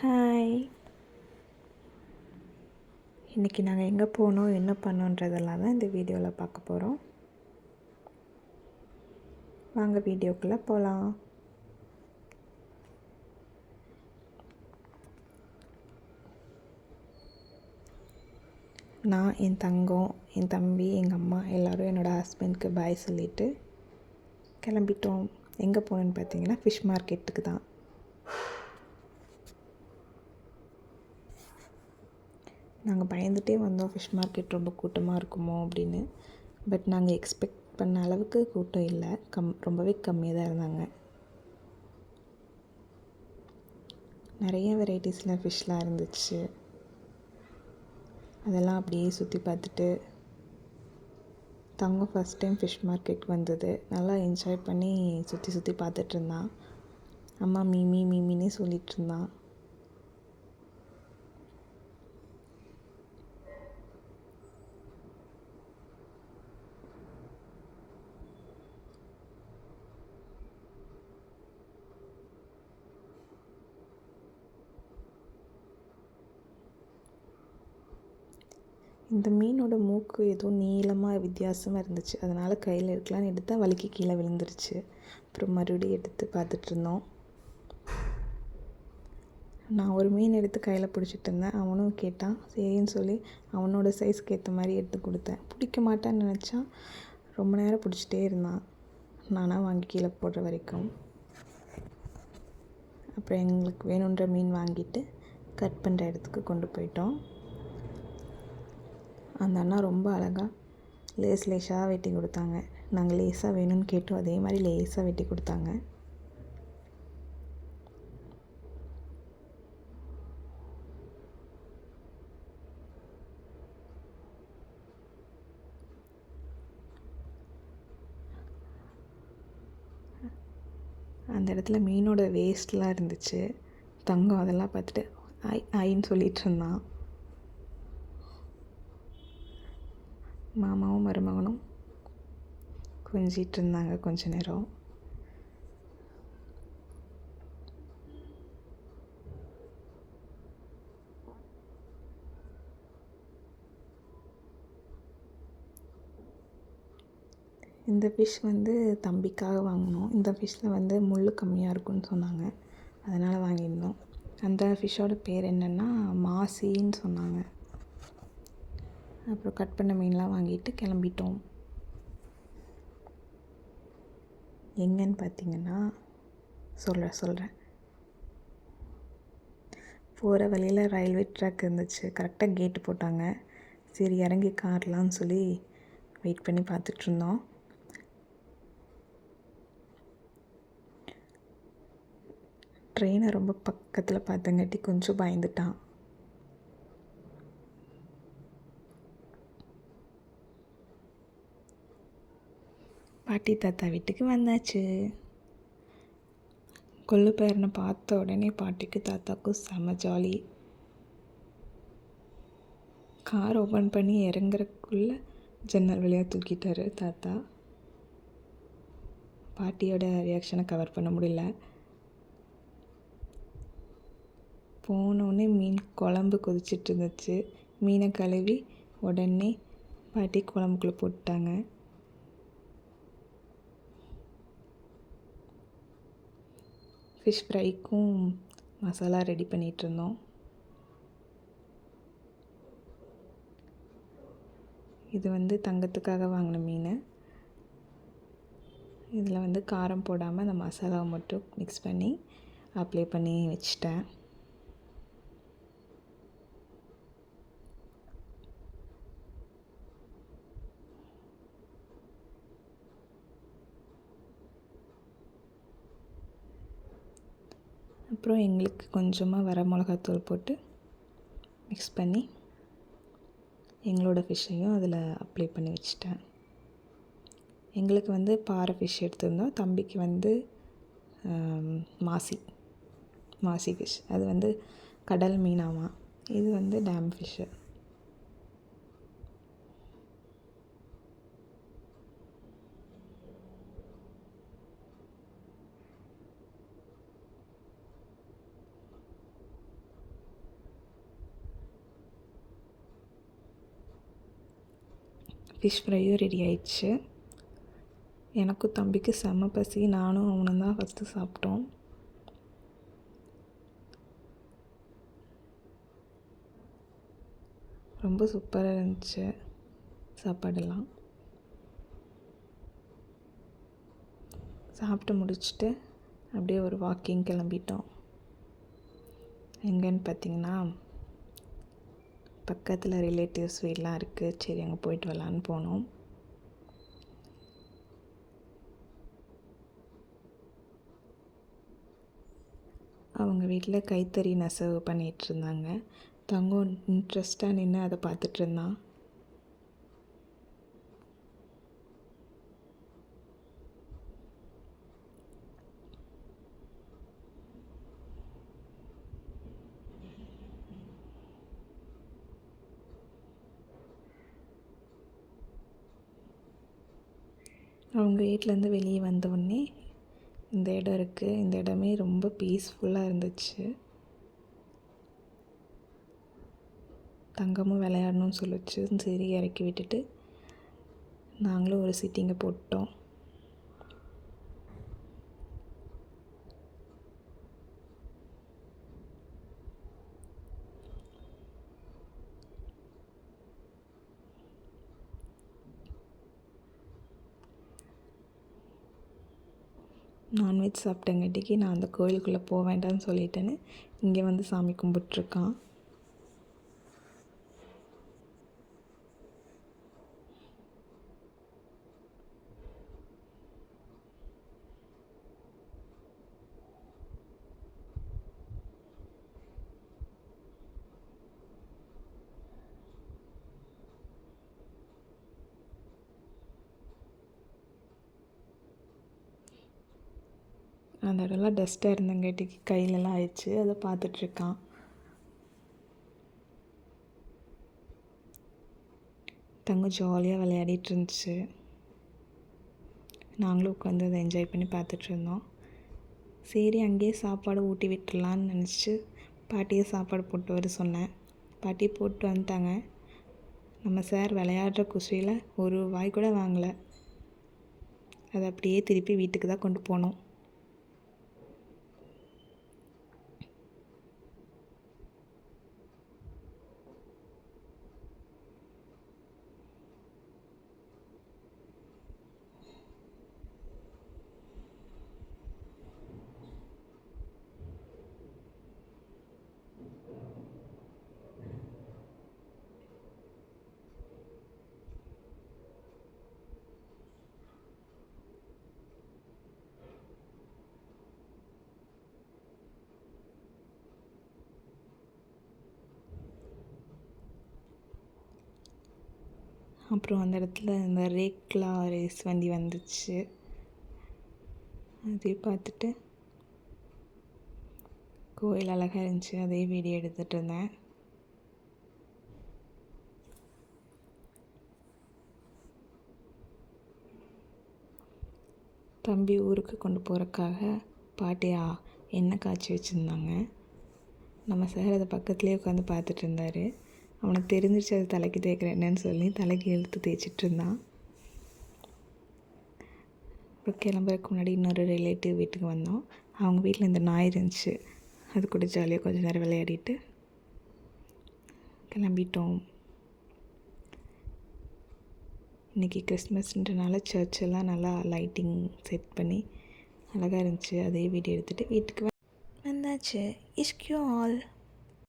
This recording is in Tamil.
ஹாய். இன்றைக்கி நாங்கள் எங்கே போனோம் என்ன பண்ணோன்றதெல்லாம் தான் இந்த வீடியோவில் பார்க்க போகிறோம். வாங்க வீடியோக்குள்ளே போகலாம். நான், என் தங்கம், என் தம்பி, எங்கள் அம்மா எல்லோரும் என்னோடய ஹஸ்பண்ட்க்கு பாய் சொல்லிவிட்டு கிளம்பிட்டோம். எங்கே போனோன்னு பார்த்தீங்கன்னா ஃபிஷ் மார்க்கெட்டுக்கு தான். நாங்கள் பயந்துகிட்டே வந்தோம், ஃபிஷ் மார்க்கெட் ரொம்ப கூட்டமாக இருக்குமோ அப்படின்னு. பட் நாங்கள் எக்ஸ்பெக்ட் பண்ண அளவுக்கு கூட்டம் இல்லை, ரொம்பவே கம்மியாக தான் இருந்தாங்க. நிறைய வெரைட்டிஸில் ஃபிஷ்லாம் இருந்துச்சு. அதெல்லாம் அப்படியே சுற்றி பார்த்துட்டு, தங்கம் ஃபஸ்ட் டைம் ஃபிஷ் மார்க்கெட் வந்தது, நல்லா என்ஜாய் பண்ணி சுற்றி சுற்றி பார்த்துட்டு இருந்தான். அம்மா மீமி மீமின்னே சொல்லிகிட்டு இருந்தான். இந்த மீனோட மூக்கு ஏதோ நீளமாக வித்தியாசமாக இருந்துச்சு. அதனால் கையில் எடுக்கலான்னு எடுத்தால் வலிக்கு கீழே விழுந்துருச்சு. அப்புறம் மறுபடியும் எடுத்து பார்த்துட்ருந்தோம். நான் ஒரு மீன் எடுத்து கையில் பிடிச்சிட்டு இருந்தேன். அவனும் கேட்டான், சரின்னு சொல்லி அவனோட சைஸ்க்கு ஏற்ற மாதிரி எடுத்து கொடுத்தேன். பிடிக்க மாட்டான்னு நினச்சா ரொம்ப நேரம் பிடிச்சிட்டே இருந்தான், நானாக வாங்கி கீழே போடுற வரைக்கும். அப்புறம் எங்களுக்கு வேணுன்ற மீன் வாங்கிட்டு கட் பண்ணுற இடத்துக்கு கொண்டு போயிட்டோம். அந்த அண்ணா ரொம்ப அழகாக லேஸாக வெட்டி கொடுத்தாங்க. நாங்கள் லேஸாக வேணும்னு கேட்டோம், அதே மாதிரி லேஸாக வெட்டி கொடுத்தாங்க. அந்த இடத்துல மீனோட வேஸ்ட்லாம் இருந்துச்சு. தங்கம் அதெல்லாம் பார்த்துட்டு ஐன்னு சொல்லிகிட்டு இருந்தான். மாமாவும் மருமகனும் கொஞ்சிட்டு இருந்தாங்க கொஞ்ச நேரம். இந்த ஃபிஷ் தம்பிக்காக வாங்கினோம். இந்த ஃபிஷ்ஷில் முள் கம்மியாக இருக்குன்னு சொன்னாங்க, அதனால் வாங்கியிருந்தோம். அந்த ஃபிஷ்ஷோட பேர் என்னென்னா மாசின்னு சொன்னாங்க. அப்புறம் கட் பண்ண மீன்லாம் வாங்கிட்டு கிளம்பிட்டோம். எங்கன்னு பார்த்தீங்கன்னா சொல்கிறேன். போகிற வழியில் ரயில்வே ட்ராக் இருந்துச்சு. கரெக்டாக கேட்டு போட்டாங்க. சரி இறங்கி காரலான்னு சொல்லி வெயிட் பண்ணி பார்த்துட்ருந்தோம். ட்ரெயினை ரொம்ப பக்கத்தில் பார்த்தங்காட்டி கொஞ்சம் பயந்துட்டான். பாட்டி தாத்தா வீட்டுக்கு வந்தாச்சு. கொள்ளு பேரனை பார்த்த உடனே பாட்டிக்கு தாத்தாவுக்கும் செம ஜாலி. கார் ஓப்பன் பண்ணி இறங்குறதுக்குள்ளே ஜன்னல் வழியாக தூக்கிட்டாரு தாத்தா. பாட்டியோட ரியாக்ஷனை கவர் பண்ண முடியல. போனோடனே மீன் குழம்பு கொதிச்சிட்டு இருந்துச்சு. மீனை கழுவி உடனே பாட்டி குழம்புக்குள்ளே போட்டாங்க. ஃபிஷ் ஃப்ரைக்கும் மசாலா ரெடி பண்ணிகிட்ருந்தோம். இது தங்கத்துக்காக வாங்கின மீன். இதில் காரம் போடாமல் அந்த மசாலாவை மட்டும் மிக்ஸ் பண்ணி அப்ளை பண்ணி வச்சிட்டேன். அப்புறம் எங்களுக்கு கொஞ்சமாக வர மிளகாத்தூள் போட்டு மிக்ஸ் பண்ணி எங்களோட ஃபிஷ்ஷையும் அதில் அப்ளை பண்ணி வச்சிட்டேன். எங்களுக்கு பாறை ஃபிஷ் எடுத்திருந்தோம். தம்பிக்கு மாசி ஃபிஷ். அது கடல் மீனாமா. இது டேம் ஃபிஷ்ஷு. ஃபிஷ் ஃப்ரையும் ரெடி ஆயிடுச்சு. எனக்கும் தம்பிக்கு செம்ம பசி. நானும் அவனும் தான் ஃபஸ்ட்டு சாப்பிட்டோம். ரொம்ப சூப்பராக இருந்துச்சு சாப்பாடெல்லாம். சாப்பிட்டு முடிச்சுட்டு அப்படியே ஒரு வாக்கிங் கிளம்பிட்டோம். எங்கேன்னு பார்த்திங்கன்னா, பக்கத்தில் ரிலேட்டிவ்ஸ் வீடெலாம் இருக்குது. சரி அங்கே போயிட்டு வரலான்னு போனோம். அவங்க வீட்டில் கைத்தறி நெசவு பண்ணிகிட்ருந்தாங்க. தங்கம் இன்ட்ரெஸ்ட்டாக நின்று அதை பார்த்துட்ருந்தான். அவங்க வீட்டிலேருந்து வெளியே வந்தோடனே இந்த இடம் இருக்குது. இந்த இடமே ரொம்ப பீஸ்ஃபுல்லாக இருந்துச்சு. தங்கமும் விளையாடணும்னு சொல்லிச்சு. சரி இறக்கி விட்டுட்டு நாங்களும் ஒரு சிட்டிங்கை போட்டோம். நான்வெஜ் சாப்பிட்டங்காட்டிக்கு நான் அந்த கோயிலுக்குள்ளே போக வேண்டாம்னு சொல்லிட்டேன்னு இங்கே வந்து சாமி கும்பிட்ருக்கான். அந்த இடம்லாம் டஸ்ட்டாக இருந்தங்காட்டிக்கு கையிலலாம் ஆயிடுச்சு. அதை பார்த்துட்ருக்கான். தங்கம் ஜாலியாக விளையாடிட்டு இருந்துச்சு. நாங்களும் உட்காந்து அதை என்ஜாய் பண்ணி பார்த்துட்ருந்தோம். சரி அங்கேயே சாப்பாடு ஊட்டி விட்டுடலான்னு நினச்சி பாட்டியை சாப்பாடு போட்டு வர சொன்னேன். பாட்டி போட்டு வந்துட்டாங்க. நம்ம சார் விளையாடுற குஷியில் ஒரு வாய் கூட வாங்கலை. அதை அப்படியே திருப்பி வீட்டுக்கு தான் கொண்டு போனோம். அப்புறம் அந்த இடத்துல இந்த ரேக்லா ரேஸ் வண்டி வந்துச்சு. அதே பார்த்துட்டு கோயில் அழகாக இருந்துச்சு. அதே வீடியோ எடுத்துகிட்டு இருந்தேன். தம்பி ஊருக்கு கொண்டு போகிறக்காக பாட்டியா எண்ணெய் காய்ச்சி வச்சுருந்தாங்க. நம்ம சார் அதை பக்கத்துலேயே உட்காந்து பார்த்துட்டு இருந்தார். அவனுக்கு தெரிஞ்சிருச்சு அது தலைக்கு தேய்க்கிற எண்ணெய்ன்னு சொல்லி தலைக்கு இழுத்து தேய்ச்சிட்டு இருந்தான். அப்புறம் கிளம்புறதுக்கு முன்னாடி இன்னொரு ரிலேட்டிவ் வீட்டுக்கு வந்தோம். அவங்க வீட்டில் இந்த நாய் இருந்துச்சு. அது கூட ஜாலியாக கொஞ்சம் நேரம் விளையாடிட்டு கிளம்பிட்டோம். இன்றைக்கி கிறிஸ்மஸ்ன்றனால சர்ச்செல்லாம் நல்லா லைட்டிங் செட் பண்ணி அழகாக இருந்துச்சு. அதே வீடியோ எடுத்துகிட்டு வீட்டுக்கு வந்தாச்சு. இஸ்கியூ ஆல்.